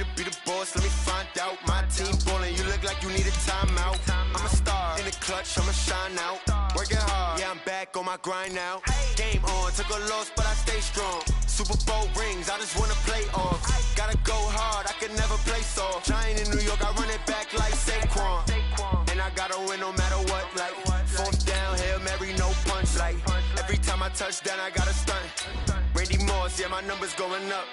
fit to be the boss? Let me find out. My team ballin', you look like you need a timeout. I'm a star in the clutch, I'ma shine out. Working hard, yeah, I'm back on my grind now. Game on, took a loss, but I stay strong. Super Bowl rings, I just wanna play off. Gotta go hard, I can never play soft. Giant in New York, I run it back like Saquon. And I gotta win no matter what, like fourth down, Hail Mary, no punch. Like every time I touch down, I gotta stunt. Randy Moss, yeah, my numbers going up.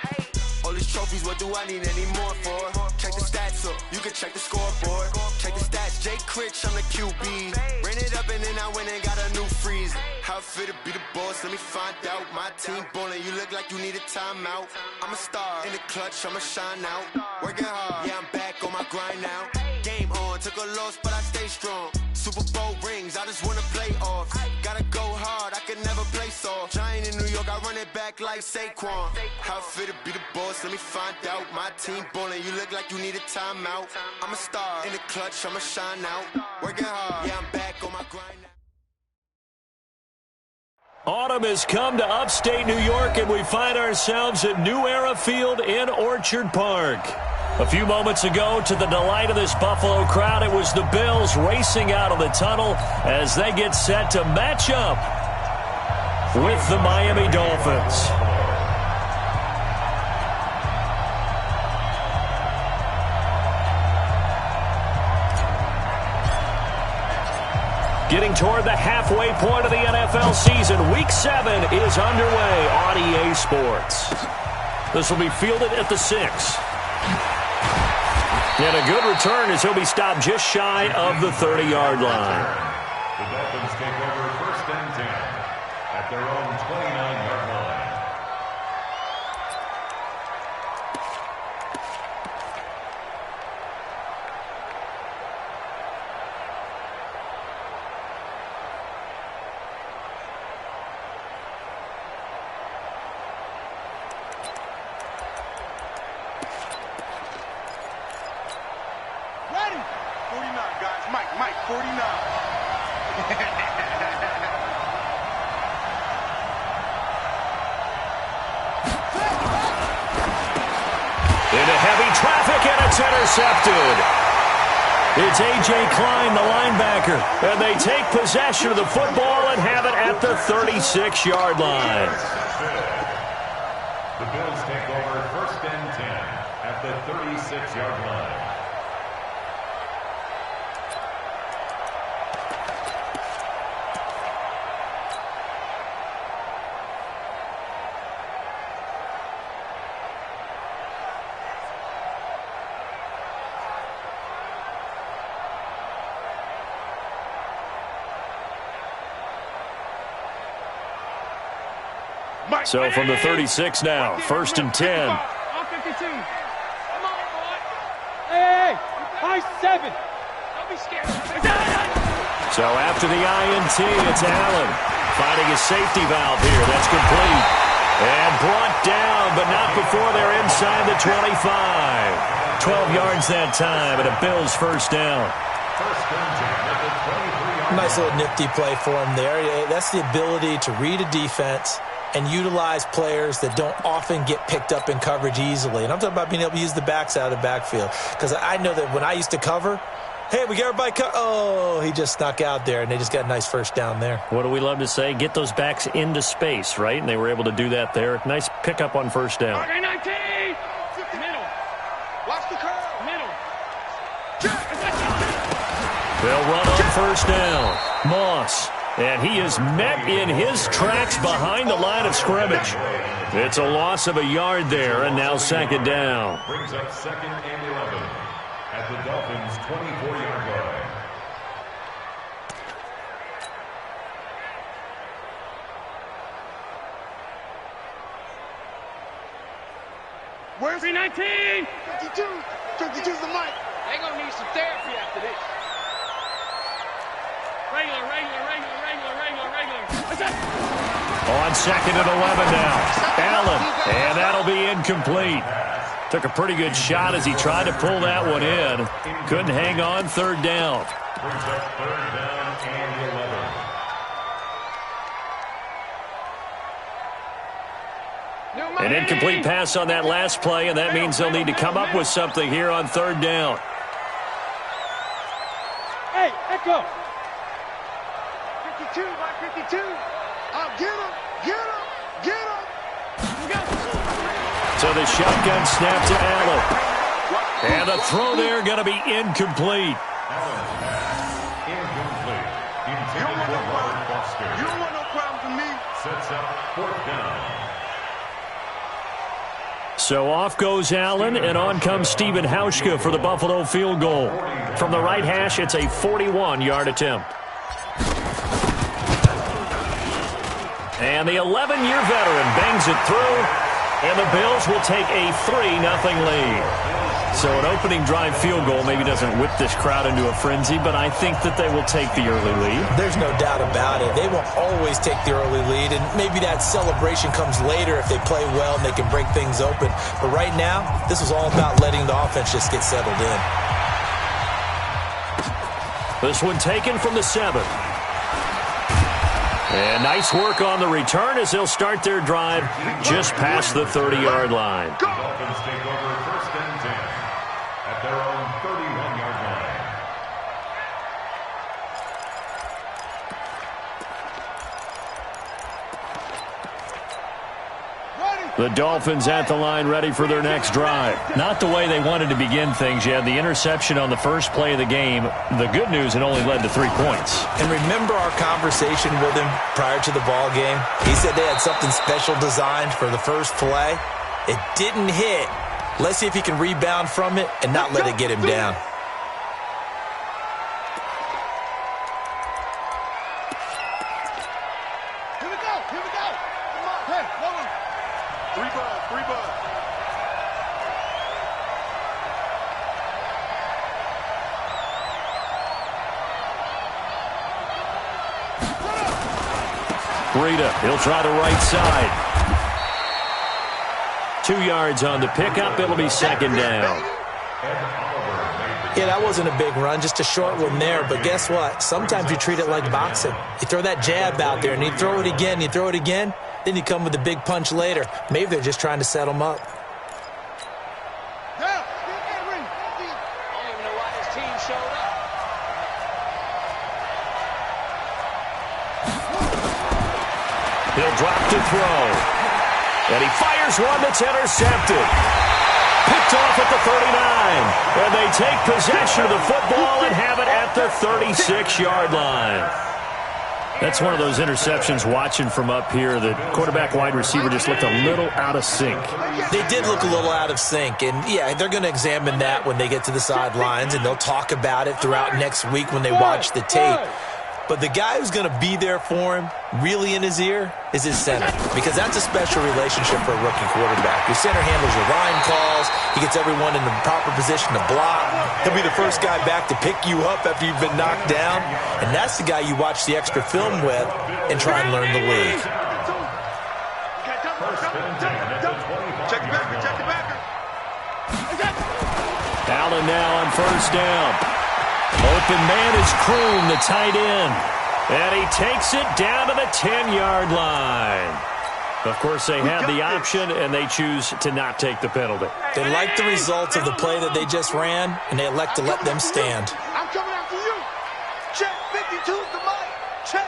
All these trophies, what do I need any more for? Check the stats up, you can check the scoreboard. Check the stats, Jay Critch, I'm the QB. Ran it up and then I went and got a new freeze. How it fit to be the boss, let me find out. My team ballin', you look like you need a timeout. I'm a star in the clutch, I'ma shine out. Working hard, yeah, I'm back on my grind now. Game on, took a loss, but I stay strong. Super Bowl rings, I just wanna play off. Gotta go hard, I can never play soft. Giant in New York, I run it back like Saquon. How it fit to be the boss, let me find out. My team ballin', you look like you need a timeout. I'm a star in the clutch, I'ma shine out. Working hard, yeah, I'm back on my grind now. Autumn has come to upstate New York, and we find ourselves at New Era Field in Orchard Park. A few moments ago, to the delight of this Buffalo crowd, it was the Bills racing out of the tunnel as they get set to match up with the Miami Dolphins. Getting toward the halfway point of the NFL season, Week 7 is underway on EA Sports. This will be fielded at the 6. And a good return as he'll be stopped just shy of the 30-yard line. The Dolphins take over first and 10 at their own 29-yard line. Intercepted. It's A.J. Klein, the linebacker, and they take possession of the football and have it at the 36-yard line. The Bills take over first and 10 at the 36-yard line. So from the 36 now, first and 10. On 52. Come on, boy. Hey, high 7. Don't be scared. So after the INT, it's Allen finding a safety valve here. That's complete. And brought down, but not before they're inside the 25. 12 yards that time, and a Bills first down. Nice little nifty play for him there. That's the ability to read a defense and utilize players that don't often get picked up in coverage easily. And I'm talking about being able to use the backs out of the backfield. Because I know that when I used to cover, hey, we got everybody oh, he just snuck out there, and they just got a nice first down there. What do we love to say? Get those backs into space, right? And they were able to do that there. Nice pickup on first down. Okay, 19. Middle. Watch the curve. Middle. They'll run on first down. Moss. And he is met in his tracks behind the line of scrimmage. It's a loss of a yard there, and now second down. Brings up second and 11 at the Dolphins' 24-yard line. Where's 319? 52. 52's the mic. They're going to need some therapy after this. Regular. On second and 11 now. Allen, and that'll be incomplete. Took a pretty good shot as he tried to pull that one in. Couldn't hang on, third down. Brings up third down and 11. An incomplete pass on that last play, and that means they'll need to come up with something here on third down. Hey, Echo. 52, by 52. Get him, get him, get him. So the shotgun snap to Allen. And the throw there going to be incomplete. Incomplete. Intended for Robert Foster. You don't want no problem from me. Sets up fourth down. So off goes Allen, and on comes Stephen Hauschka for the Buffalo field goal. From the right hash, it's a 41-yard attempt. And the 11-year veteran bangs it through, and the Bills will take a 3-0 lead. So an opening drive field goal maybe doesn't whip this crowd into a frenzy, but I think that they will take the early lead. There's no doubt about it. They will always take the early lead, and maybe that celebration comes later if they play well and they can break things open. But right now, this is all about letting the offense just get settled in. This one taken from the 7. And nice work on the return as they'll start their drive just past the 30-yard line. The Dolphins take over first and 10 at their own 31-yard line. The Dolphins at the line ready for their next drive. Not the way they wanted to begin things. You had the interception on the first play of the game. The good news, it only led to 3 points. And remember our conversation with him prior to the ball game? He said they had something special designed for the first play. It didn't hit. Let's see if he can rebound from it and not let it get him down. Here we go, here we go. Come on, hey, hold on. 3 balls, 3 balls. Breida, he'll try the right side. 2 yards on the pickup. It'll be second down. Yeah, that wasn't a big run, just a short one there. But guess what? Sometimes you treat it like boxing. You throw that jab out there, and you throw it again, you throw it again, then you come with a big punch later. Maybe they're just trying to set them up. Yeah, get that ring. I don't even know why this team showed up. He'll drop to throw. And he fires one that's intercepted. Picked off at the 39. And they take possession of the football and have it at the 36-yard line. That's one of those interceptions watching from up here. The quarterback wide receiver just looked a little out of sync. They did look a little out of sync, and yeah, they're going to examine that when they get to the sidelines, and they'll talk about it throughout next week when they watch the tape. But the guy who's going to be there for him, really in his ear, is his center, because that's a special relationship for a rookie quarterback. Your center handles your line calls. He gets everyone in the proper position to block. He'll be the first guy back to pick you up after you've been knocked down, and that's the guy you watch the extra film with and try and learn the league. Check the backer, check the backer. Allen now on first down. Open man is Kroon, the tight end. And he takes it down to the 10-yard line. Of course, they have the option, and they choose to not take the penalty. They like the results of the play that they just ran, and they elect to let them stand. I'm coming after you. Check 52's the mic. Check.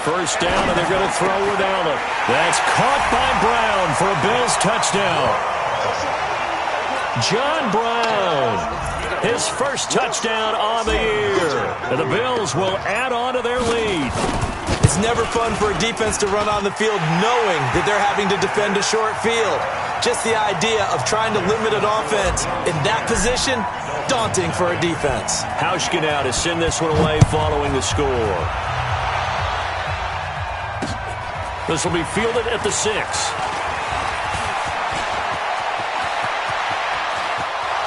First down, and they're going to throw with Allen. That's caught by Brown for a Bills touchdown. John Brown. His first touchdown on the year. And the Bills will add on to their lead. It's never fun for a defense to run on the field knowing that they're having to defend a short field. Just the idea of trying to limit an offense in that position, daunting for a defense. Hauschka now to send this one away following the score. This will be fielded at the 6.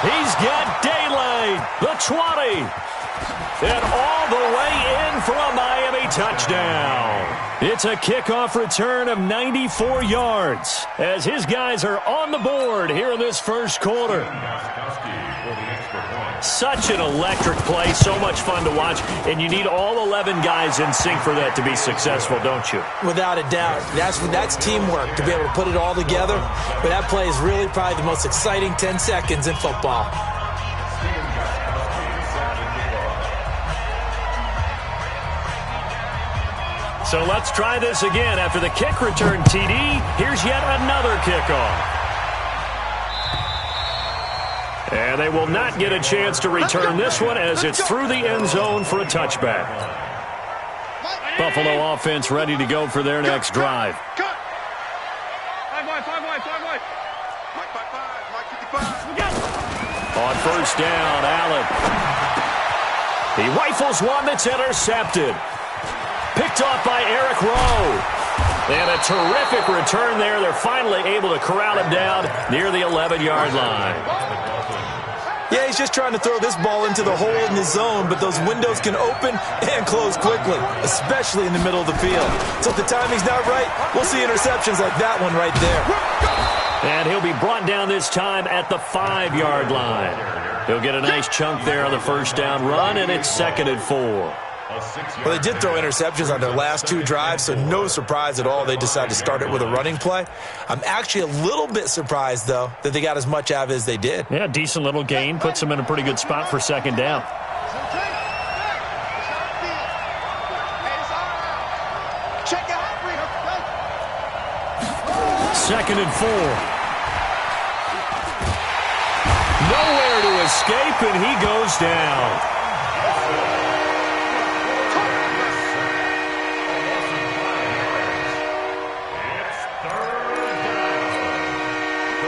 He's got daylight, the 20, and all the way in for a Miami touchdown. It's a kickoff return of 94 yards as his guys are on the board here in this first quarter. Gostkowski for the extra point. Such an electric play, so much fun to watch, and you need all 11 guys in sync for that to be successful, don't you? Without a doubt. That's teamwork, to be able to put it all together. But that play is really probably the most exciting 10 seconds in football. So let's try this again. After the kick return TD, here's yet another kickoff. And they will not get a chance to return this one as it's through the end zone for a touchback. Buffalo offense ready to go for their next drive. Cut. 5 wide. On first down, Allen. He rifles one that's intercepted. Picked off by Eric Rowe. And a terrific return there. They're finally able to corral him down near the 11-yard line. Yeah, he's just trying to throw this ball into the hole in the zone, but those windows can open and close quickly, especially in the middle of the field. So if the timing's not right, we'll see interceptions like that one right there. And he'll be brought down this time at the 5-yard line. He'll get a nice chunk there on the first down run, and it's 2nd and 4. Well, they did throw interceptions on their last 2 drives, so no surprise at all they decided to start it with a running play. I'm actually a little bit surprised, though, that they got as much out of it as they did. Yeah, decent little gain. Puts them in a pretty good spot for 2nd down. Second and 4. Nowhere to escape, and he goes down.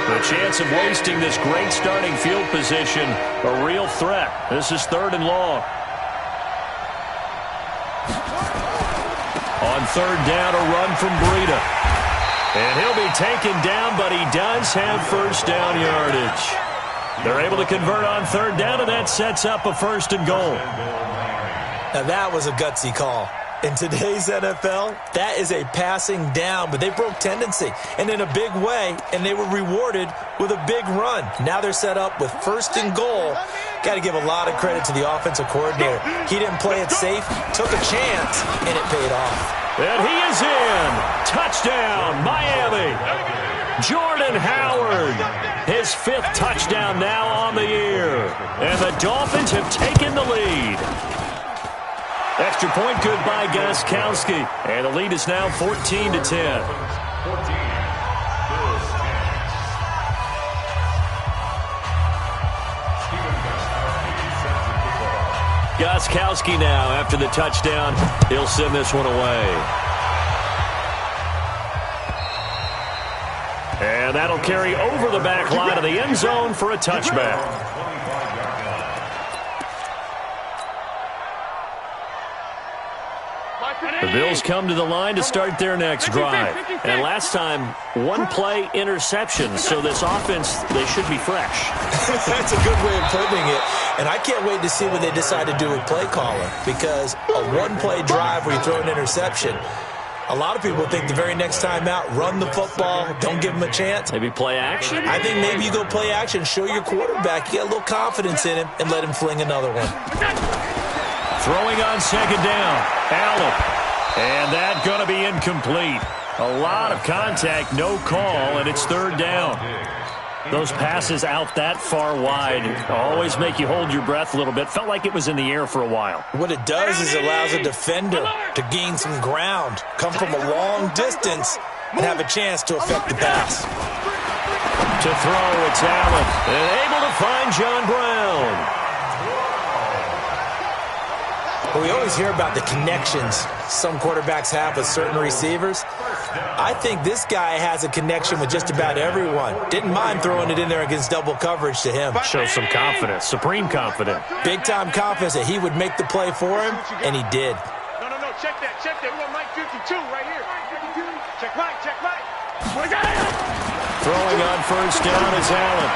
The chance of wasting this great starting field position, a real threat. This is 3rd and long. On 3rd down, a run from Breida. And he'll be taken down, but he does have first down yardage. They're able to convert on 3rd down, and that sets up a 1st and goal. Now that was a gutsy call. In today's NFL, that is a passing down, but they broke tendency, and in a big way, and they were rewarded with a big run. Now they're set up with 1st and goal. Got to give a lot of credit to the offensive coordinator. He didn't play it safe, took a chance, and it paid off. And he is in. Touchdown, Miami. Jordan Howard, his 5th touchdown now on the year. And the Dolphins have taken the lead. Extra point good by Gostkowski. And the lead is now 14-10. Gostkowski now after the touchdown. He'll send this one away. And that'll carry over the back line of the end zone for a touchback. The Bills come to the line to start their next drive. And last time, 1-play interception. So this offense, they should be fresh. That's a good way of putting it. And I can't wait to see what they decide to do with play calling. Because a 1-play drive where you throw an interception, a lot of people think the very next time out, run the football, don't give them a chance. Maybe play action? I think maybe you go play action, show your quarterback, you get a little confidence in him, and let him fling another one. Throwing on 2nd down, Allen. And that's going to be incomplete. A lot of contact, no call, and it's 3rd down. Those passes out that far wide always make you hold your breath a little bit. Felt like it was in the air for a while. What it does is it allows a defender to gain some ground, come from a long distance, and have a chance to affect the pass. To throw, it's Allen. And able to find John Brown. We always hear about the connections some quarterbacks have with certain receivers. I think this guy has a connection with just about everyone. Didn't mind throwing it in there against double coverage to him. Shows some confidence, supreme confidence. Big-time confidence that he would make the play for him, and he did. No, check that. We're on Mike 52 right here. Check right. Throwing on first down is Allen.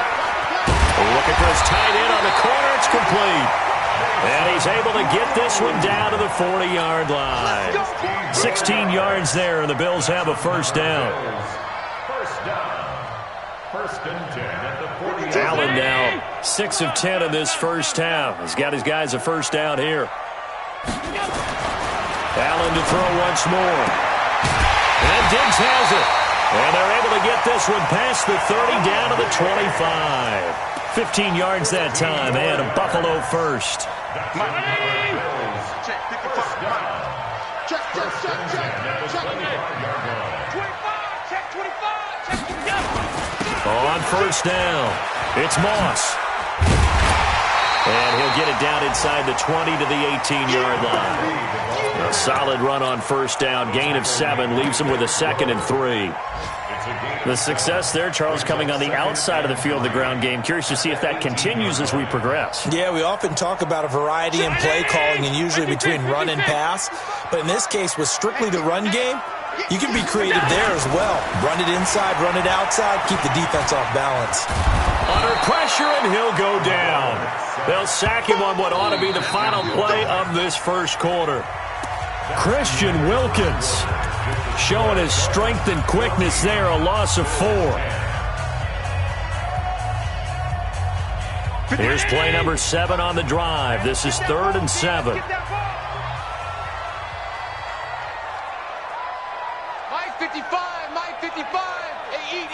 Looking for his tight end on the corner. It's complete. And he's able to get this one down to the 40-yard line. 16 yards there, and the Bills have a first down. First and 10 at the 40-yard Allen now 6 of 10 in this first half. He's got his guys a first down here. Allen to throw once more. And Diggs has it. And they're able to get this one past the 30 down to the 25. 15 yards that time, and a Buffalo first. On first down, it's Moss. And he'll get it down inside the 20 to the 18-yard line. A solid run on first down, gain of 7, leaves him with a 2nd and 3. The success there, Charles, coming on the outside of the field, the ground game. Curious to see if that continues as we progress. Yeah, we often talk about a variety in play calling and usually between run and pass. But in this case, with strictly the run game, you can be creative there as well. Run it inside, run it outside, keep the defense off balance. Under pressure, and he'll go down. They'll sack him on what ought to be the final play of this first quarter. Christian Wilkins showing his strength and quickness there, a loss of 4. Here's play number 7 on the drive. This is 3rd and 7. Mike 55, Mike 55. Hey, eat.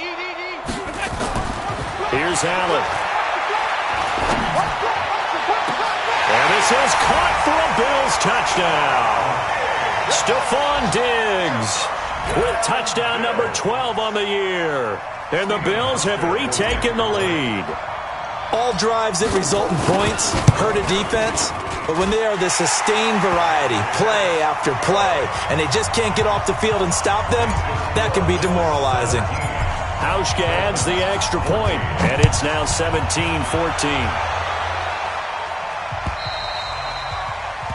Here's Allen. And this is caught for a Bills touchdown. Stephon Diggs with touchdown number 12 on the year. And the Bills have retaken the lead. All drives that result in points hurt a defense, but when they are the sustained variety, play after play, and they just can't get off the field and stop them, that can be demoralizing. Hauschka adds the extra point, and it's now 17-14.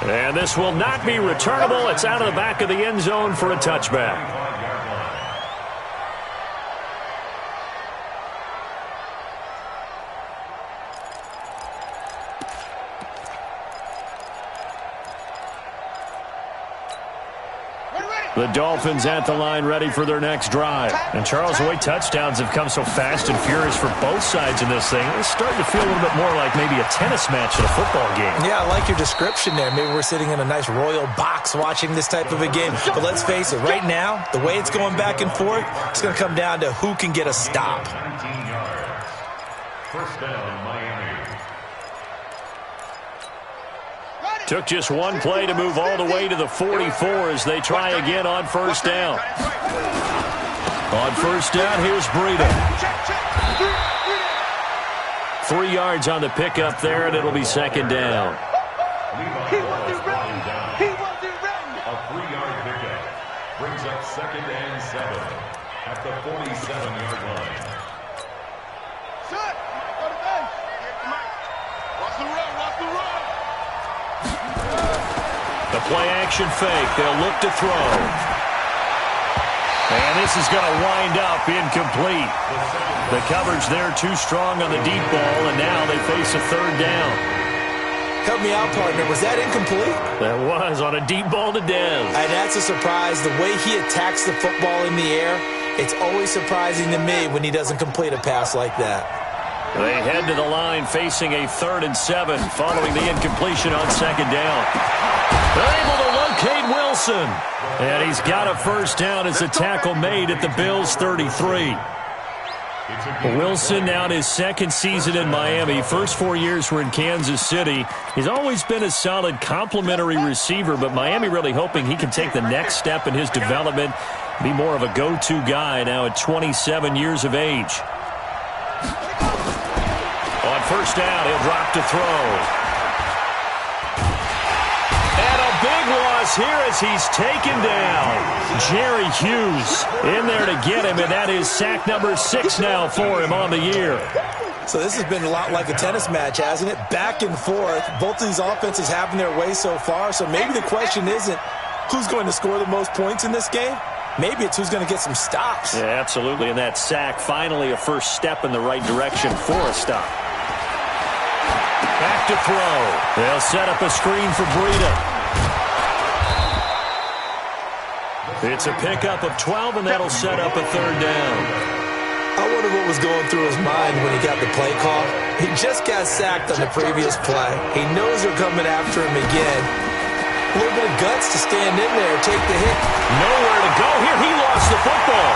And this will not be returnable. It's out of the back of the end zone for a touchback. The Dolphins at the line ready for their next drive. And Charles, the way touchdowns have come so fast and furious for both sides in this thing, it's starting to feel a little bit more like maybe a tennis match at a football game. Yeah, I like your description there. Maybe we're sitting in a nice royal box watching this type of a game. But let's face it, right now, the way it's going back and forth, it's going to come down to who can get a stop. 19 yards. First down, Miami. Took just one play to move all the way to the 44 as they try again on first down. On first down, here's Breida. 3 yards on the pickup there, and it'll be second down. He wasn't ready. A 3-yard pickup brings up 2nd and 7 at the 47-yard line. Set. Go to bench. Watch the run. The play-action fake. They'll look to throw. And this is going to wind up incomplete. The coverage there too strong on the deep ball, and now they face a 3rd down. Help me out, partner. Was that incomplete? That was on a deep ball to Dez. And that's a surprise. The way he attacks the football in the air, it's always surprising to me when he doesn't complete a pass like that. They head to the line facing a 3rd and 7 following the incompletion on 2nd down. They're able to locate Wilson. And he's got a first down as a tackle made at the Bills' 33. Wilson now in his 2nd season in Miami. First 4 years were in Kansas City. He's always been a solid complementary receiver, but Miami really hoping he can take the next step in his development, be more of a go-to guy now at 27 years of age. On first down, he'll drop to throw. And a big loss here as he's taken down. Jerry Hughes in there to get him, and that is sack number 6 now for him on the year. So this has been a lot like a tennis match, hasn't it? Back and forth. Both of these offenses having their way so far, so maybe the question isn't who's going to score the most points in this game. Maybe it's who's going to get some stops. Yeah, absolutely, and that sack finally a first step in the right direction for a stop. Back to throw. They'll set up a screen for Breida. It's a pickup of 12, and that'll set up a 3rd down. I wonder what was going through his mind when he got the play call. He just got sacked on the previous play. He knows they're coming after him again. A little bit of guts to stand in there, take the hit. Nowhere to go here. He lost the football.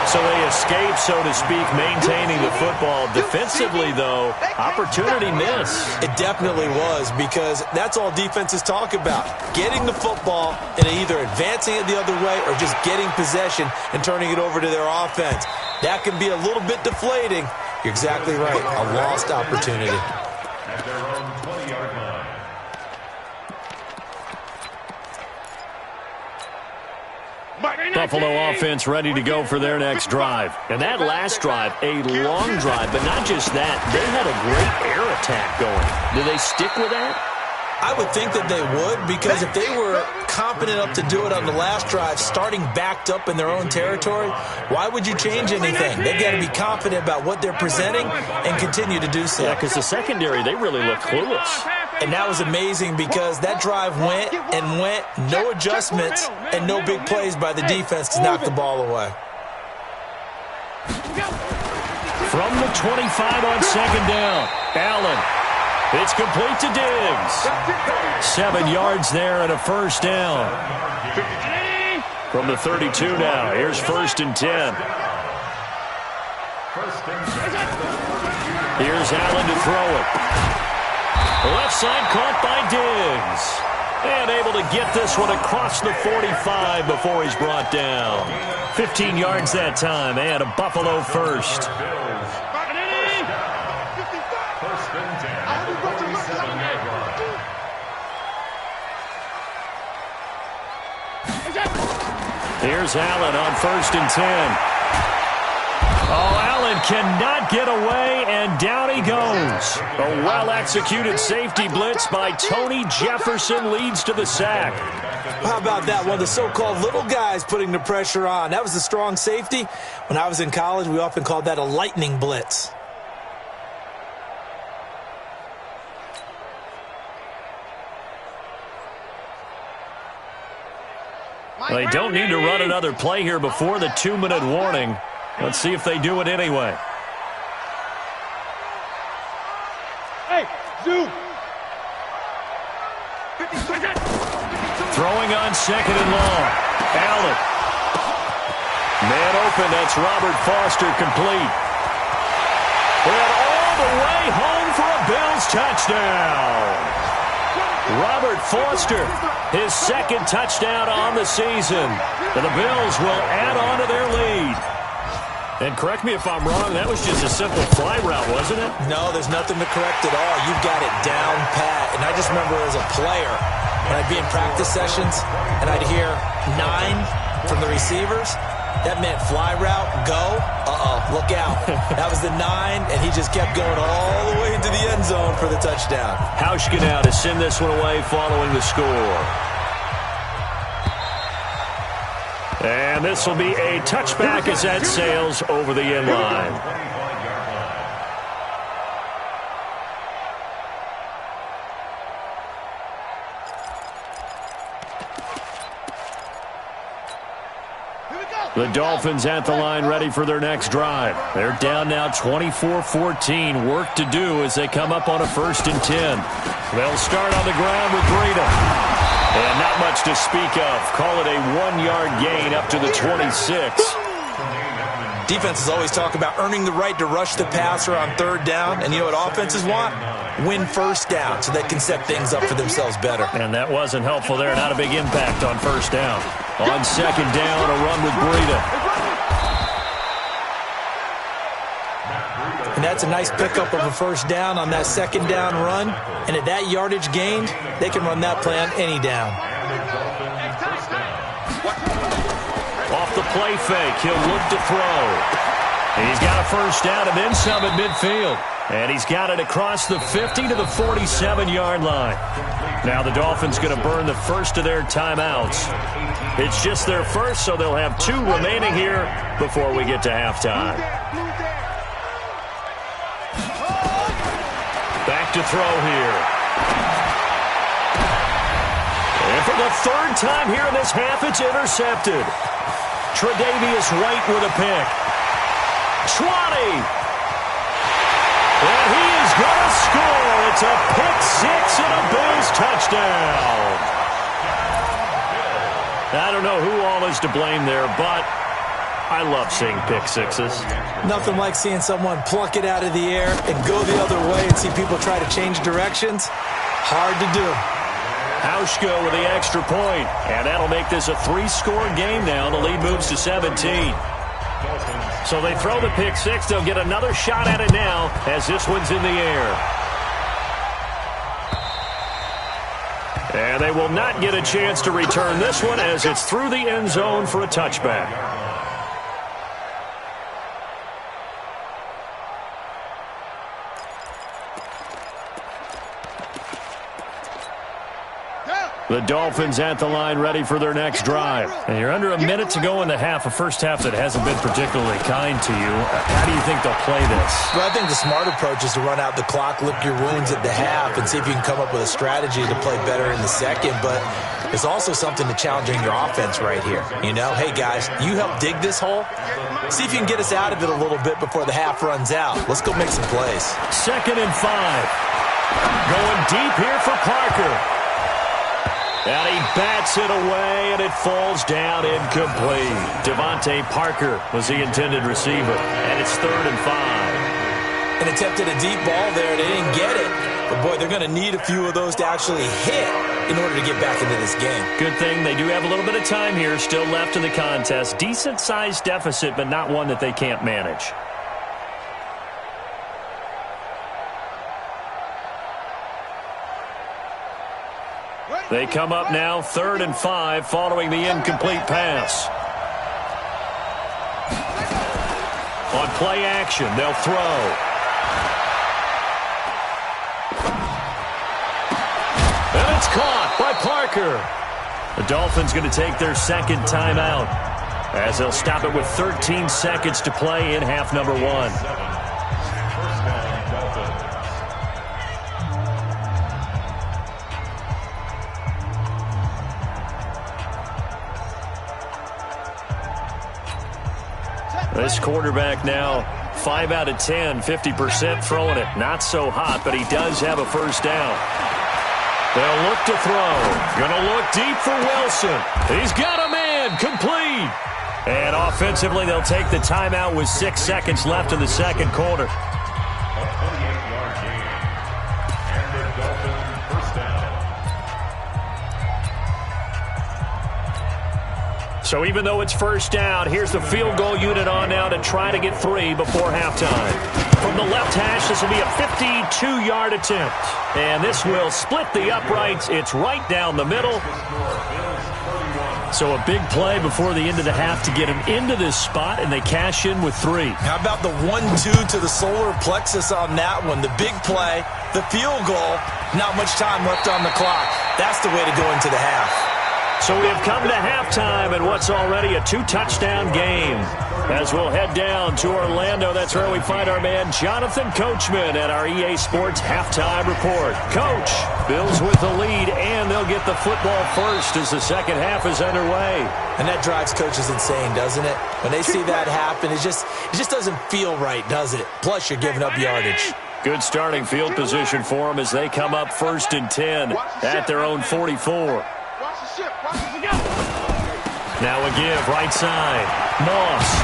So they escape, so to speak, maintaining the football. Defensively, though, opportunity miss. It definitely was, because that's all defenses talk about. Getting the football and either advancing it the other way or just getting possession and turning it over to their offense. That can be a little bit deflating. You're exactly right. A lost opportunity. At their own 20-yard line. Buffalo offense ready to go for their next drive. And that last drive, a long drive, but not just that. They had a great air attack going. Do they stick with that? I would think that they would, because if they were confident enough to do it on the last drive, starting backed up in their own territory, why would you change anything? They've got to be confident about what they're presenting and continue to do so. Yeah, because the secondary, they really look clueless. And that was amazing, because that drive went and went, no adjustments, and no big plays by the defense to knock the ball away. From the 25 on second down, Allen. It's complete to Diggs. 7 yards there and a first down. From the 32 now, here's 1st and 10. Here's Allen to throw it. Left side caught by Diggs. And able to get this one across the 45 before he's brought down. 15 yards that time, and a Buffalo first. Here's Allen on 1st and 10. Oh, Allen cannot get away, and down he goes. A well-executed safety blitz by Tony Jefferson leads to the sack. How about that? One of the so-called little guys putting the pressure on. That was a strong safety. When I was in college, we often called that a lightning blitz. They don't need to run another play here before the 2-minute warning. Let's see if they do it anyway. Hey, zoom. Throwing on 2nd and long. Allen. Man open, that's Robert Foster, complete. And all the way home for a Bills touchdown. Robert Foster, his 2nd touchdown on the season. And the Bills will add on to their lead. And correct me if I'm wrong, that was just a simple fly route, wasn't it? No, there's nothing to correct at all. You've got it down pat. And I just remember as a player, when I'd be in practice sessions and I'd hear 9 from the receivers, that meant fly route, go, look out. That was the 9, and he just kept going all the way into the end zone for the touchdown. Hauschka now to send this one away following the score. And this will be a touchback as that sails over the end line. The Dolphins at the line ready for their next drive. They're down now 24-14. Work to do as they come up on a 1st and 10. They'll start on the ground with Breida. And not much to speak of. Call it a 1-yard gain up to the 26. Defenses always talk about earning the right to rush the passer on 3rd down. And you know what offenses want? Win 1st down so they can set things up for themselves better. And that wasn't helpful there. Not a big impact on 1st down. On 2nd down, a run with Breida. And that's a nice pickup of a 1st down on that 2nd down run. And at that yardage gained, they can run that play on any down. Off the play fake, he'll look to throw. He's got a 1st down and then some at midfield. And he's got it across the 50 to the 47-yard line. Now the Dolphins going to burn the first of their timeouts. It's just their first, so they'll have 2 remaining here before we get to halftime. Back to throw here. And for the 3rd time here in this half, it's intercepted. Tre'Davious White with a pick. 20. And he is going to score. It's a pick six and a Bills touchdown. I don't know who all is to blame there, but I love seeing pick sixes. Nothing like seeing someone pluck it out of the air and go the other way and see people try to change directions. Hard to do. Hauschka with the extra point, and that'll make this a 3-score game now. The lead moves to 17. So they throw the pick six. They'll get another shot at it now as this one's in the air. And they will not get a chance to return this one as it's through the end zone for a touchback. The Dolphins at the line ready for their next drive. And you're under a minute to go in the half, a first half that hasn't been particularly kind to you. How do you think they'll play this? Well, I think the smart approach is to run out the clock, lick your wounds at the half, and see if you can come up with a strategy to play better in the second. But there's also something to challenging your offense right here. You know, hey, guys, you help dig this hole. See if you can get us out of it a little bit before the half runs out. Let's go make some plays. 2nd and 5. Going deep here for Parker. And he bats it away, and it falls down incomplete. Devontae Parker was the intended receiver, and it's 3rd and 5. And attempted a deep ball there. They didn't get it. But, boy, they're going to need a few of those to actually hit in order to get back into this game. Good thing they do have a little bit of time here still left in the contest. Decent-sized deficit, but not one that they can't manage. They come up now 3rd and 5 following the incomplete pass. On play action, they'll throw. And it's caught by Parker. The Dolphins going to take their 2nd timeout as they'll stop it with 13 seconds to play in half number 1. This quarterback now 5 out of 10, 50% throwing it. Not so hot, but he does have a first down. They'll look to throw. Going to look deep for Wilson. He's got a man. Complete. And offensively, they'll take the timeout with 6 seconds left in the second quarter. A 28-yard gain. And the Dolphins first down. So even though it's first down, here's the field goal unit on now to try to get 3 before halftime. From the left hash, this will be a 52-yard attempt. And this will split the uprights. It's right down the middle. So a big play before the end of the half to get him into this spot, and they cash in with 3. How about the 1-2 to the solar plexus on that one? The big play, the field goal, not much time left on the clock. That's the way to go into the half. So we have come to halftime in what's already a 2-touchdown game. As we'll head down to Orlando, that's where we find our man Jonathan Coachman at our EA Sports Halftime Report. Coach, Bills with the lead, and they'll get the football first as the second half is underway. And that drives coaches insane, doesn't it? When they see that happen, it just doesn't feel right, does it? Plus, you're giving up yardage. Good starting field position for them as they come up 1st and 10 at their own 44. Now a give, right side. Moss.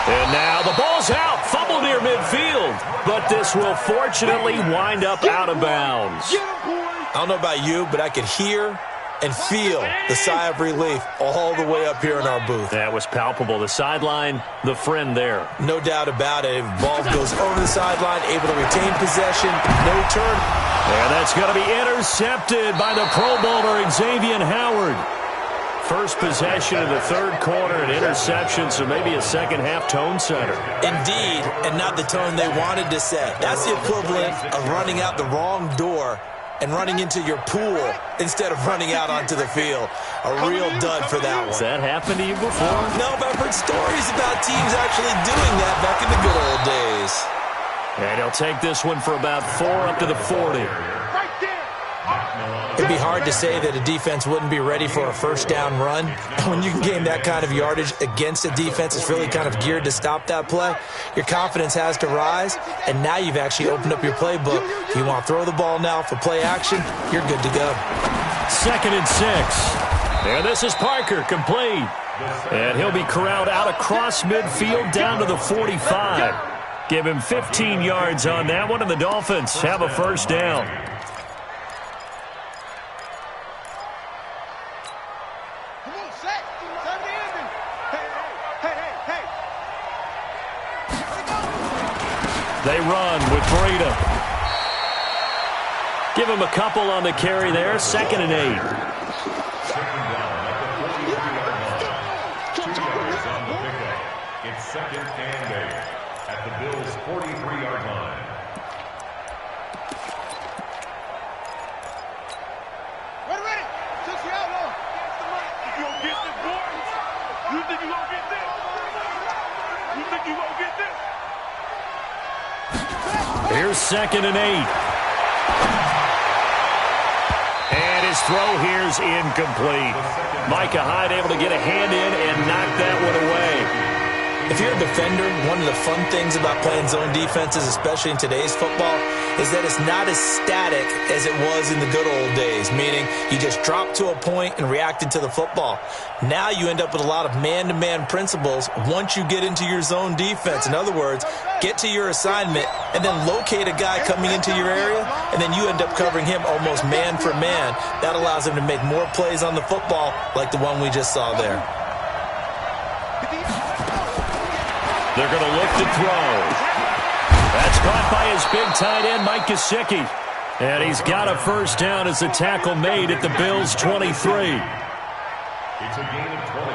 And now the ball's out. Fumble near midfield. But this will fortunately wind up out of bounds. I don't know about you, but I could hear and feel the sigh of relief all the way up here in our booth. That was palpable. The sideline, the friend there. No doubt about it. Ball goes over the sideline, able to retain possession, no turn. And that's going to be intercepted by the Pro Bowler, Xavier Howard. First possession of the third quarter, an interception, so maybe a second-half tone setter. Indeed, and not the tone they wanted to set. That's the equivalent of running out the wrong door and running into your pool instead of running out onto the field. A real dud for that one. Has that happened to you before? No, but I've heard stories about teams actually doing that back in the good old days. And he'll take this one for about 4 up to the 40. it'd be hard to say that a defense wouldn't be ready for a first down run. And when you can gain that kind of yardage against a defense that's really kind of geared to stop that play, your confidence has to rise, and now you've actually opened up your playbook. If you want to throw the ball now for play action, you're good to go. 2nd and 6. And this is Parker, complete. And he'll be corralled out across midfield down to the 45. Give him 15 yards on that one, and the Dolphins have a first down. Come on, set. Time to end it. Hey. They run with Breida. Give him a couple on the carry there. 2nd and 8. Second down at the 43-yard line. 2 yards on the pickup. It's 2nd and 8 at the Bills' 43-yard line. Ready. Took you out long. You gonna get this, boy? You think you gonna get this? You think you gonna get this? Here's 2nd and 8. And his throw here's incomplete. Micah Hyde able to get a hand in and knock that one away. If you're a defender, one of the fun things about playing zone defenses, especially in today's football, is that it's not as static as it was in the good old days, meaning you just dropped to a point and reacted to the football. Now you end up with a lot of man-to-man principles once you get into your zone defense. In other words, get to your assignment and then locate a guy coming into your area, and then you end up covering him almost man for man. That allows him to make more plays on the football like the one we just saw there. They're going to look to throw. That's caught by his big tight end, Mike Gesicki. And he's got a first down as the tackle made at the Bills' 23. It's a gain of 20.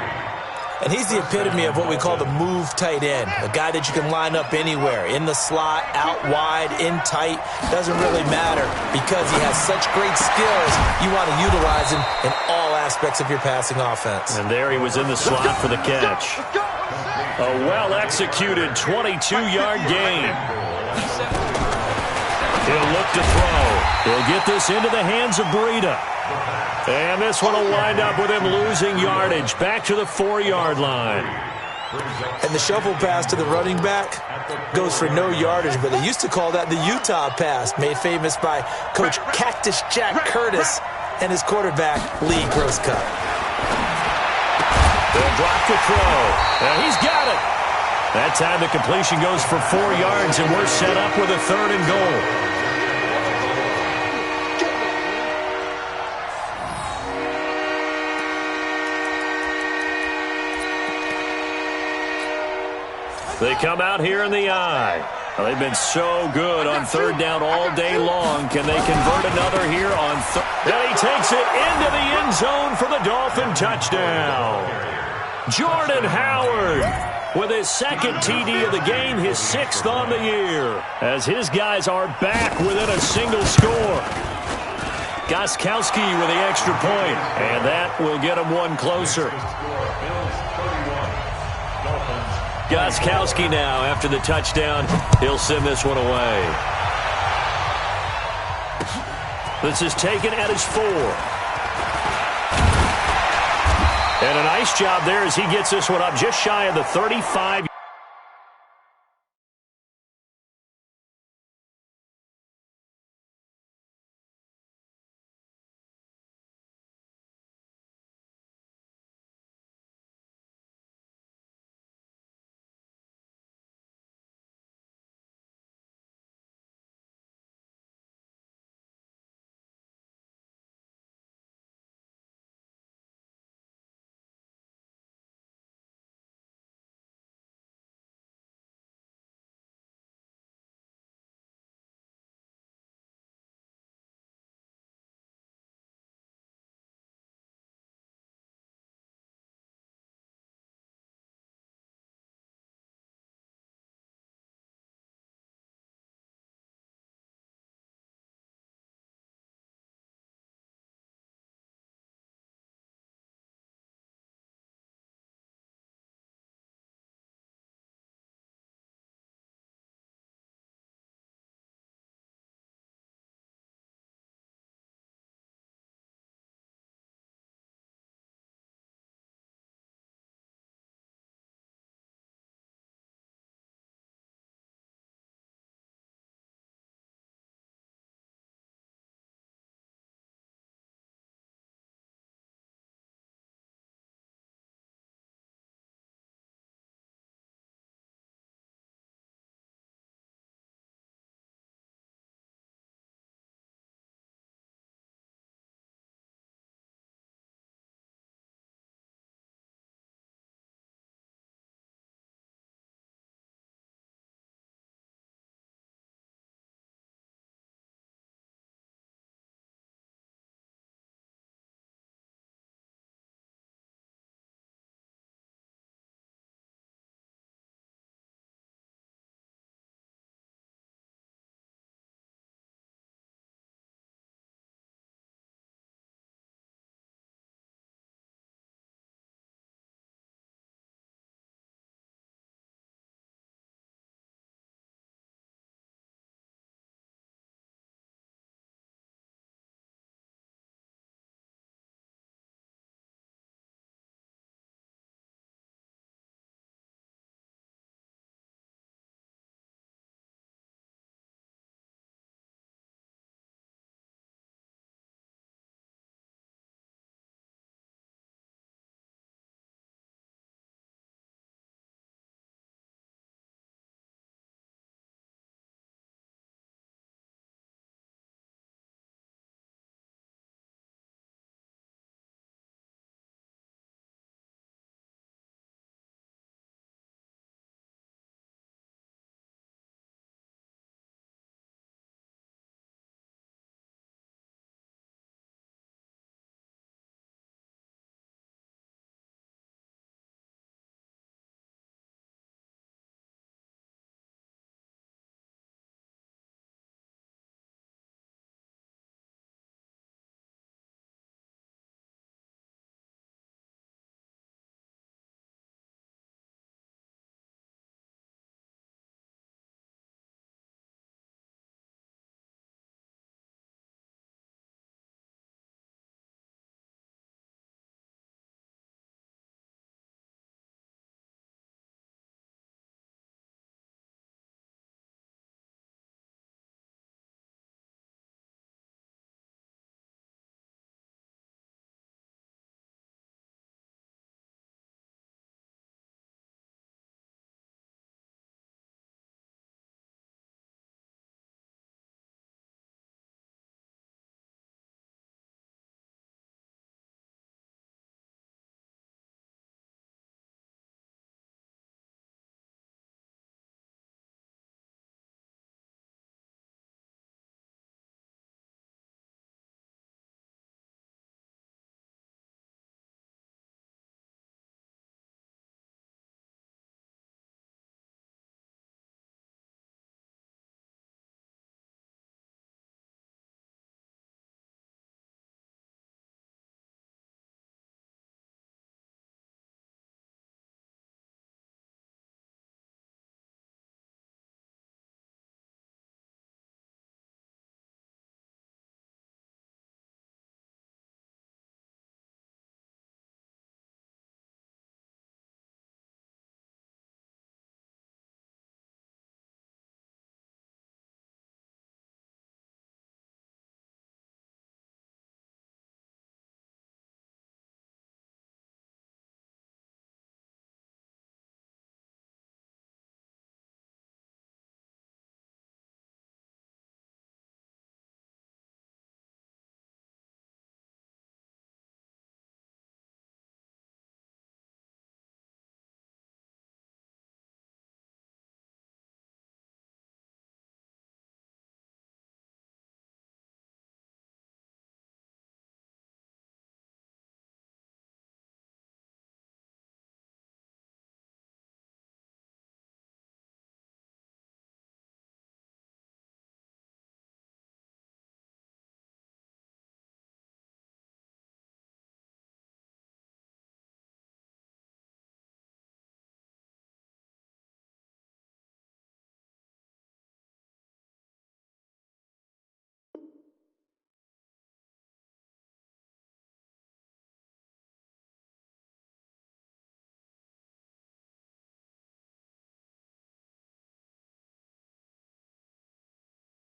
And he's the epitome of what we call the move tight end, a guy that you can line up anywhere, in the slot, out wide, in tight, doesn't really matter because he has such great skills. You want to utilize him in all aspects of your passing offense. And there he was in the slot for the catch. A well-executed 22-yard gain. He'll look to throw. He'll get this into the hands of Breida. And this one will wind up with him losing yardage back to the 4-yard line. And the shuffle pass to the running back goes for no yardage, but they used to call that the Utah pass, made famous by Coach Cactus Jack Curtis and his quarterback, Lee Grosscup. They'll drop the throw. And he's got it. That time the completion goes for 4 yards, and we're set up with a 3rd and goal. They come out here in the eye. Well, they've been so good on 3rd down all day long. Can they convert another here on 3rd? And he takes it into the end zone for the Dolphin touchdown. Jordan Howard with his 2nd TD of the game, his 6th on the year, as his guys are back within a single score. Gostkowski with the extra point, and that will get him one closer. Gostkowski now, after the touchdown, he'll send this one away. This is taken at his 4. And a nice job there as he gets this one up just shy of the 35.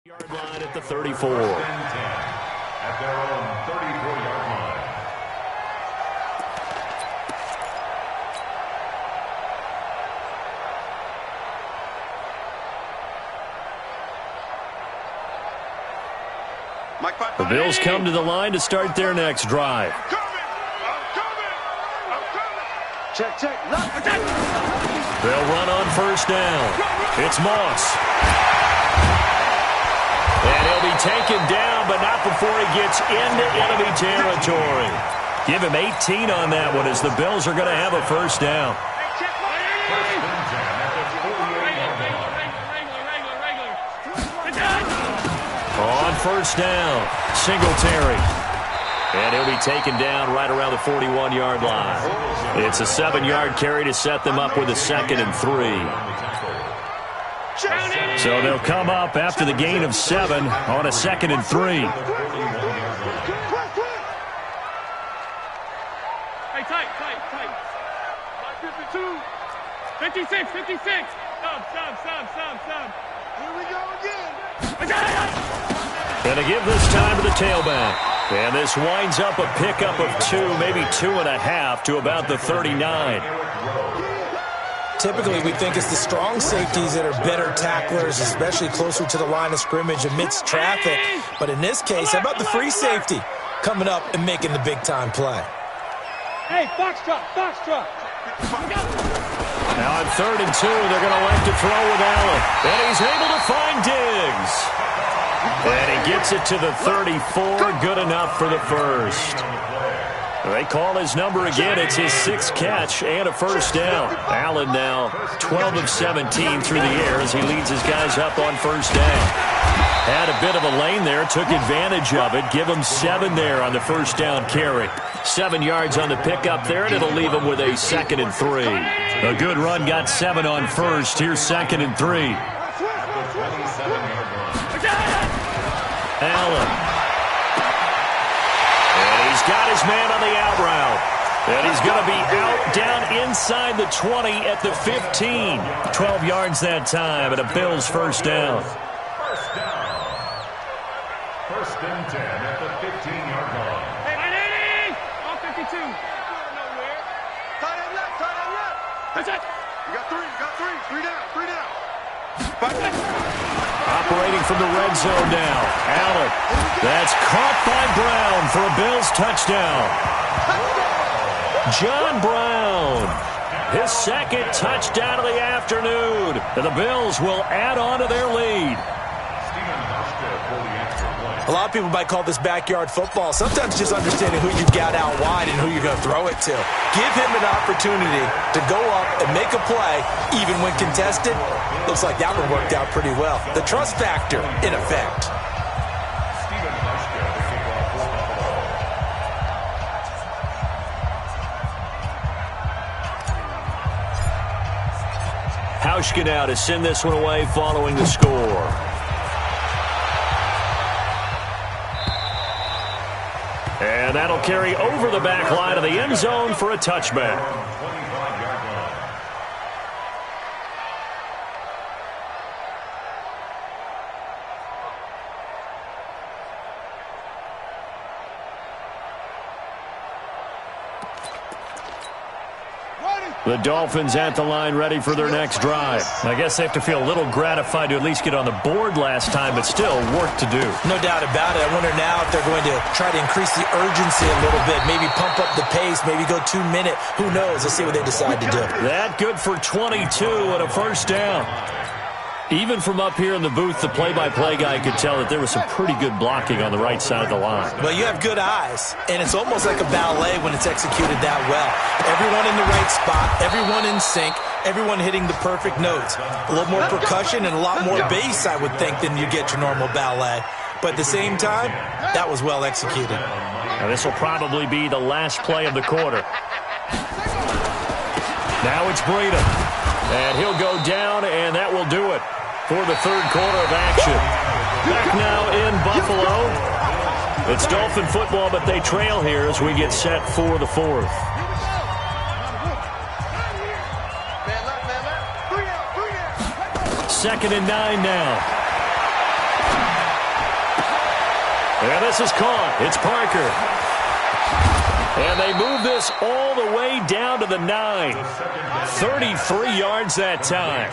Yard line at the 34. At their own 34-yard line. The Bills come to the line to start their next drive. I'm coming. Check. They'll run on first down. It's Moss. And he'll be taken down, but not before he gets into enemy territory. Give him 18 on that one as the Bills are going to have a first down. On first down, Singletary. And he'll be taken down right around the 41-yard line. It's a 7-yard carry to set them up with a 2nd and 3. So they'll come up after the gain of 7 on a 2nd and 3. Hey, tight. 52. 56. Sub. Here we go again. And to give this time to the tailback. And this winds up a pickup of 2, maybe 2.5 to about the 39. Typically, we think it's the strong safeties that are better tacklers, especially closer to the line of scrimmage amidst traffic. But in this case, how about the free safety coming up and making the big-time play? Hey, Foxtrot. Now on 3rd and 2, they're going to elect to throw with Allen. And he's able to find Diggs. And he gets it to the 34, good enough for the first. They call his number again. It's his 6th catch and a first down. Allen now 12 of 17 through the air as he leads his guys up on first down. Had a bit of a lane there, took advantage of it. Give him 7 there on the first down carry. 7 yards on the pickup there, and it'll leave him with a 2nd and 3. A good run got 7 on first. Here's 2nd and 3. Allen. And he's got his man on the out route. And he's going to be out down inside the 20 at the 15. 12 yards that time, and a Bills first down. First and 10 at the 15-yard line. Hey, all 52. Tight end left. That's it. You got 3. 3 down. Operating from the red zone now. Allen. That's caught by Brown for a Bills touchdown. John Brown. His 2nd touchdown of the afternoon. And the Bills will add on to their lead. A lot of people might call this backyard football. Sometimes just understanding who you've got out wide and who you're going to throw it to. Give him an opportunity to go up and make a play, even when contested. Looks like that one worked out pretty well. The trust factor, in effect. Hauschka now to send this one away following the score. And that'll carry over the back line of the end zone for a touchback. The Dolphins at the line ready for their next drive. I guess they have to feel a little gratified to at least get on the board last time, but still work to do. No doubt about it. I wonder now if they're going to try to increase the urgency a little bit, maybe pump up the pace, maybe go 2-minute. Who knows? Let's see what they decide to do. That good for 22 and a first down. Even from up here in the booth, the play-by-play guy could tell that there was some pretty good blocking on the right side of the line. Well, you have good eyes, and it's almost like a ballet when it's executed that well. Everyone in the right spot, everyone in sync, everyone hitting the perfect notes. A little more percussion and a lot more bass, I would think, than you get your normal ballet. But at the same time, that was well executed. Now this will probably be the last play of the quarter. Now it's Breida. And he'll go down, and that will do it for the third quarter of action. Back now in Buffalo. It's Dolphin football, but they trail here as we get set for the fourth. Second and 9 now. And this is caught. It's Parker. And they move this all the way down to the 9. 33 yards that time.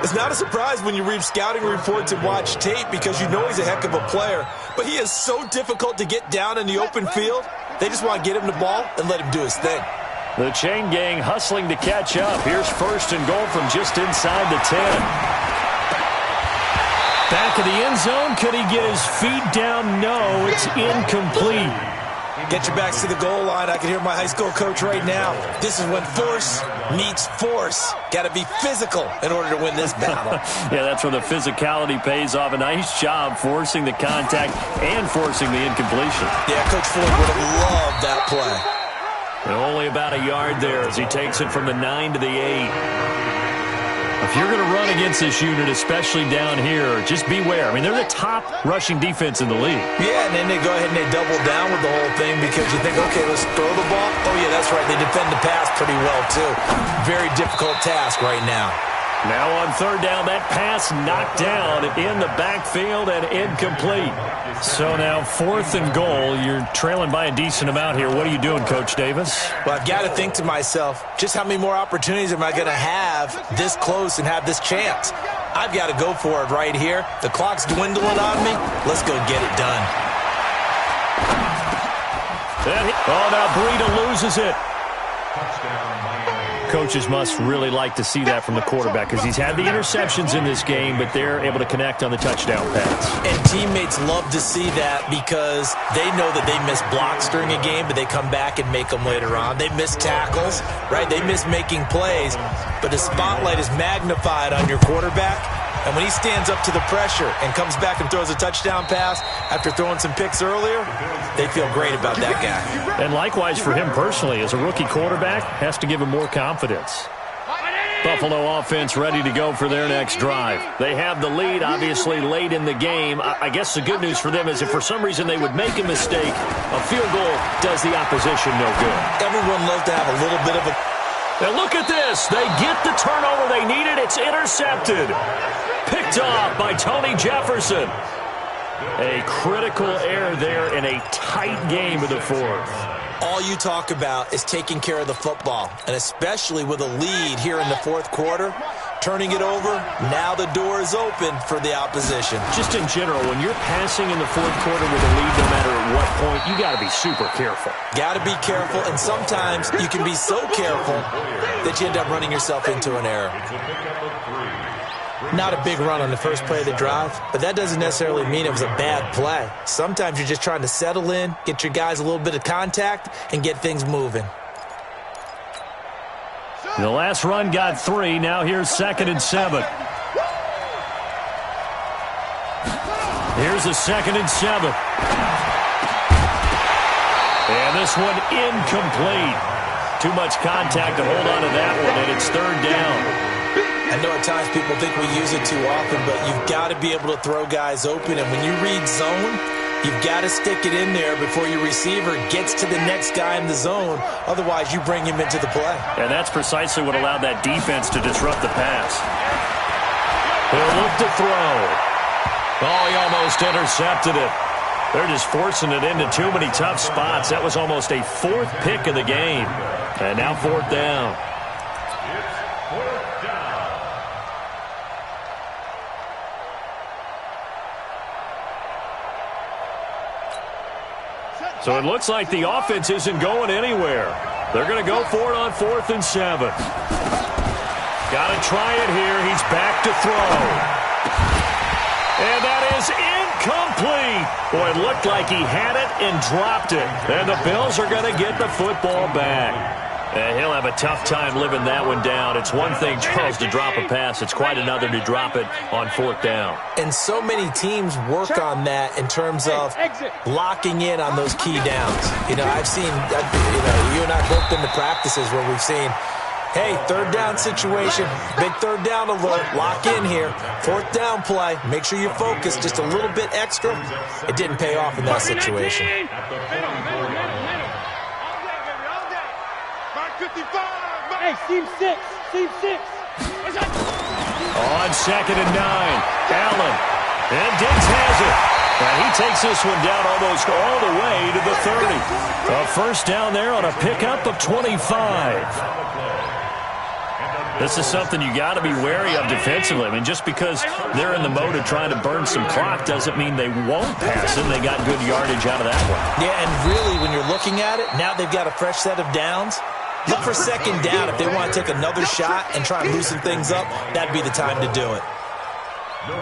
It's not a surprise when you read scouting reports and watch tape because you know he's a heck of a player. But he is so difficult to get down in the open field. They just want to get him the ball and let him do his thing. The chain gang hustling to catch up. Here's 1st and goal from just inside the 10. Back of the end zone. Could he get his feet down? No, it's incomplete. Get your backs to the goal line. I can hear my high school coach right now. This is when force meets force. Got to be physical in order to win this battle. Yeah, that's where the physicality pays off. A nice job forcing the contact and forcing the incompletion. Yeah, Coach Floyd would have loved that play. And only about a yard there as he takes it from the 9 to the 8. If you're going to run against this unit, especially down here, just beware. I mean, they're the top rushing defense in the league. Yeah, and then they go ahead and they double down with the whole thing because you think, okay, let's throw the ball. Oh, yeah, that's right. They defend the pass pretty well, too. Very difficult task right now. Now on 3rd down, that pass knocked down in the backfield and incomplete. So now 4th and goal. You're trailing by a decent amount here. What are you doing, Coach Davis? Well, I've got to think to myself, just how many more opportunities am I going to have this close and have this chance? I've got to go for it right here. The clock's dwindling on me. Let's go get it done. Now Breida loses it. Coaches must really like to see that from the quarterback because he's had the interceptions in this game, but they're able to connect on the touchdown pass. And teammates love to see that because they know that they miss blocks during a game, but they come back and make them later on. They miss tackles, right? They miss making plays, but the spotlight is magnified on your quarterback. And when he stands up to the pressure and comes back and throws a touchdown pass after throwing some picks earlier, they feel great about that guy. And likewise for him personally, as a rookie quarterback, has to give him more confidence. Buffalo offense ready to go for their next drive. They have the lead, obviously, late in the game. I guess the good news for them is if for some reason they would make a mistake, a field goal does the opposition no good. Everyone loves to have a little bit of a... And look at this. They get the turnover they needed. It's intercepted. Picked off by Tony Jefferson. A critical error there in a tight game of the 4th. All you talk about is taking care of the football, and especially with a lead here in the 4th quarter, turning it over, now the door is open for the opposition. Just in general, when you're passing in the 4th quarter with a lead, no matter at what point, you got to be super careful. Got to be careful, and sometimes you can be so careful that you end up running yourself into an error. Not a big run on the first play of the drive, but that doesn't necessarily mean it was a bad play. Sometimes you're just trying to settle in, get your guys a little bit of contact, and get things moving. The last run got 3. Now here's 2nd and 7. Here's a 2nd and 7. And this one incomplete. Too much contact to hold on to that one, and it's 3rd down. I know at times people think we use it too often, but you've got to be able to throw guys open. And when you read zone, you've got to stick it in there before your receiver gets to the next guy in the zone. Otherwise, you bring him into the play. And that's precisely what allowed that defense to disrupt the pass. He'll look to throw. Oh, he almost intercepted it. They're just forcing it into too many tough spots. That was almost a 4th pick of the game. And now 4th down. So it looks like the offense isn't going anywhere. They're going to go for it on 4th and 7. Got to try it here. He's back to throw. And that is incomplete. Boy, it looked like he had it and dropped it. And the Bills are going to get the football back. And he'll have a tough time living that one down. It's one thing, Charles, to drop a pass. It's quite another to drop it on 4th down. And so many teams work on that in terms of locking in on those key downs. You know, I've seen, you and I both been to practices where we've seen, hey, 3rd down situation, big 3rd down alert, lock in here. 4th down play, make sure you focus just a little bit extra. It didn't pay off in that situation. Hey, seam 6. Seam 6. On 2nd and 9. Allen. And Diggs has it. And he takes this one down almost all the way to the 30. A first down there on a pickup of 25. This is something you got to be wary of defensively. I mean, just because they're in the mode of trying to burn some clock doesn't mean they won't pass it. They got good yardage out of that one. Yeah, and really, when you're looking at it, now they've got a fresh set of downs. Look for second down. If they want to take another shot and try and loosen things up, that'd be the time to do it.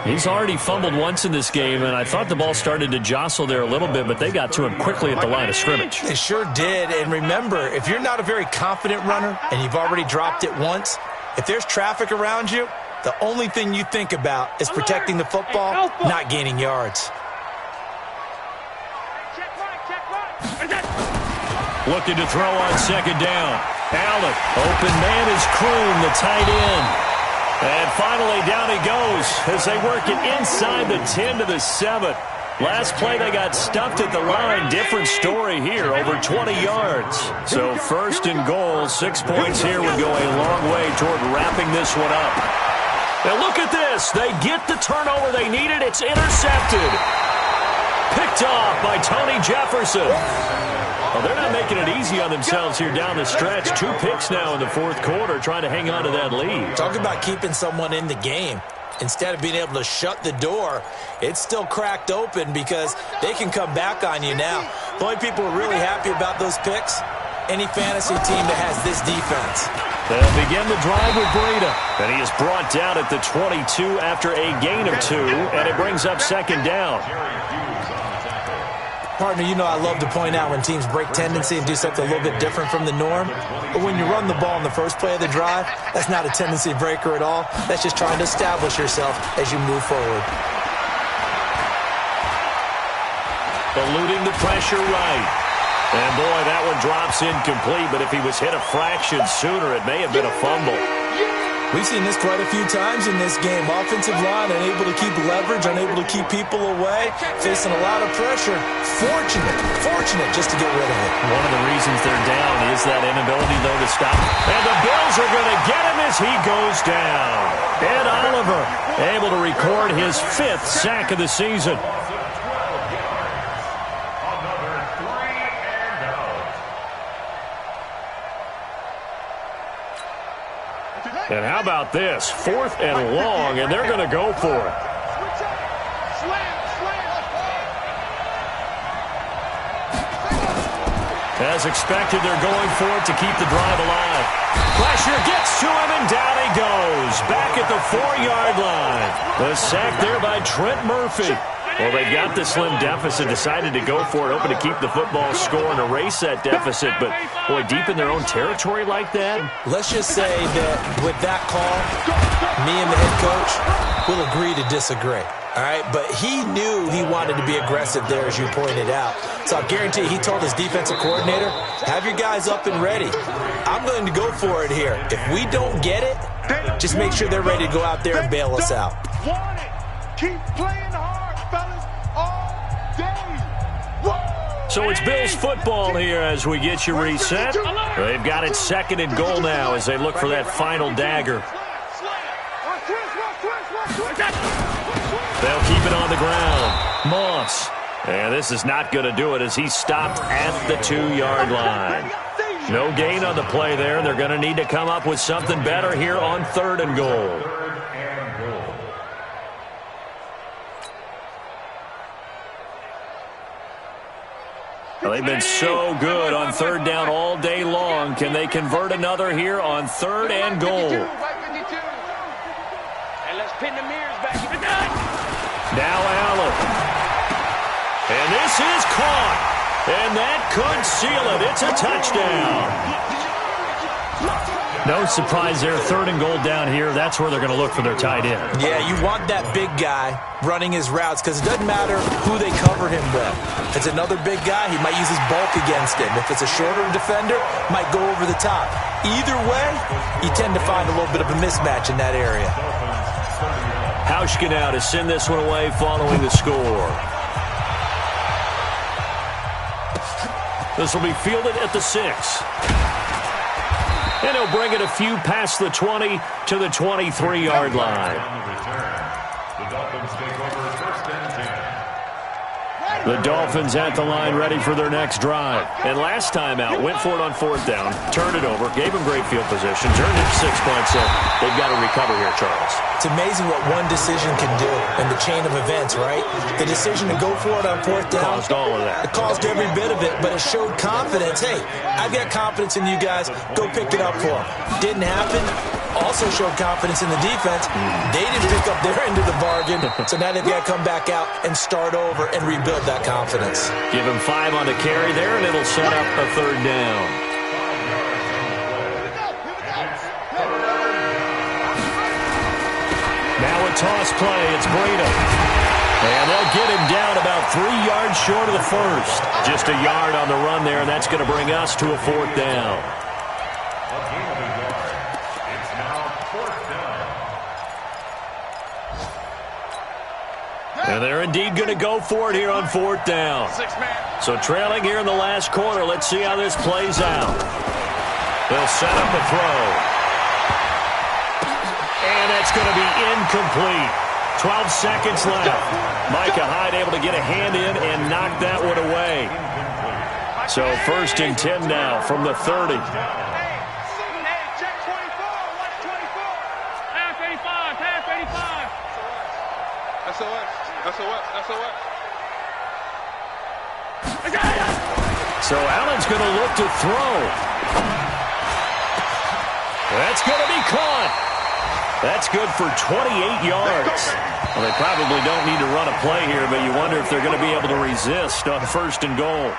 He's already fumbled once in this game, and I thought the ball started to jostle there a little bit, but they got to him quickly at the line of scrimmage. They sure did. And remember, if you're not a very confident runner and you've already dropped it once, if there's traffic around you, the only thing you think about is protecting the football, not gaining yards. Looking to throw on second down. Allen, open man is Kroon, the tight end. And finally down he goes as they work it inside the 10 to the 7. Last play they got stuffed at the line. Different story here, over 20 yards. So first and goal, 6 points here would go a long way toward wrapping this one up. Now look at this. They get the turnover they needed. It's intercepted. Picked off by Tony Jefferson. Well, they're not making it easy on themselves here down the stretch. 2 picks now in the fourth quarter, trying to hang on to that lead. Talk about keeping someone in the game. Instead of being able to shut the door, it's still cracked open because they can come back on you now. The only people who are really happy about those picks, any fantasy team that has this defense. They'll begin the drive with Breida. And he is brought down at the 22 after a gain of 2, and it brings up second down. Partner, you know I love to point out when teams break tendency and do something a little bit different from the norm. But when you run the ball in the first play of the drive, that's not a tendency breaker at all. That's just trying to establish yourself as you move forward. Eluding the pressure right. And boy, that one drops incomplete, but if he was hit a fraction sooner, it may have been a fumble. We've seen this quite a few times in this game. Offensive line unable to keep leverage, unable to keep people away, facing a lot of pressure. Fortunate just to get rid of it. One of the reasons they're down is that inability, though, to stop. And the Bills are going to get him as he goes down. Ed Oliver able to record his 5th sack of the season. And how about this? 4th and long, and they're going to go for it. As expected, they're going for it to keep the drive alive. Pressure gets to him, and down he goes. Back at the 4-yard line. The sack there by Trent Murphy. Well, they've got the slim deficit, decided to go for it, hoping to keep the football score and erase that deficit. But, boy, deep in their own territory like that. Let's just say that with that call, me and the head coach will agree to disagree. All right, but he knew he wanted to be aggressive there, as you pointed out. So I guarantee he told his defensive coordinator, have your guys up and ready. I'm going to go for it here. If we don't get it, just make sure they're ready to go out there and bail us out. Keep playing hard, fellas, all day. So it's Bills football here as we get you reset. They've got it 2nd and goal now as they look for that final dagger. They'll keep it on the ground. Moss. And this is not going to do it as he's stopped at the 2-yard line. No gain on the play there. They're going to need to come up with something better here on 3rd and goal. Well, they've been so good on 3rd down all day long. Can they convert another here on 3rd and goal? And let's pin the mirrors back. Now Allen. And this is caught. And that could seal it. It's a touchdown. No surprise there. 3rd and goal down here. That's where they're going to look for their tight end. Yeah, you want that big guy running his routes because it doesn't matter who they cover him with. If it's another big guy, he might use his bulk against him. If it's a shorter defender, might go over the top. Either way, you tend to find a little bit of a mismatch in that area. Hauschka now to send this one away following the score. This will be fielded at the 6. And he'll bring it a few past the 20 to the 23-yard line. The Dolphins take over 1st and 10. The Dolphins at the line ready for their next drive. And last time out, went for it on 4th down, turned it over, gave them great field position, turned it 6 points, so they've got to recover here, Charles. It's amazing what one decision can do in the chain of events, right? The decision to go for it on 4th down. Caused all of that. It caused every bit of it, but it showed confidence. Hey, I've got confidence in you guys. Go pick it up for them. Didn't happen. Also showed confidence in the defense. They didn't pick up their end of the bargain, so now they've got to come back out and start over and rebuild that confidence. Give him 5 on the carry there, and it'll set up a 3rd down. Now a toss play. It's Breida. And they'll get him down about 3 yards short of the first. Just a yard on the run there, and that's going to bring us to a 4th down. And they're indeed going to go for it here on 4th down. So trailing here in the last quarter. Let's see how this plays out. They'll set up a throw. And that's going to be incomplete. 12 seconds left. Micah Hyde able to get a hand in and knock that one away. So 1st and 10 now from the 30. So Allen's going to look to throw. That's going to be caught. That's good for 28 yards. Well, they probably don't need to run a play here, but you wonder if they're going to be able to resist on 1st and goal.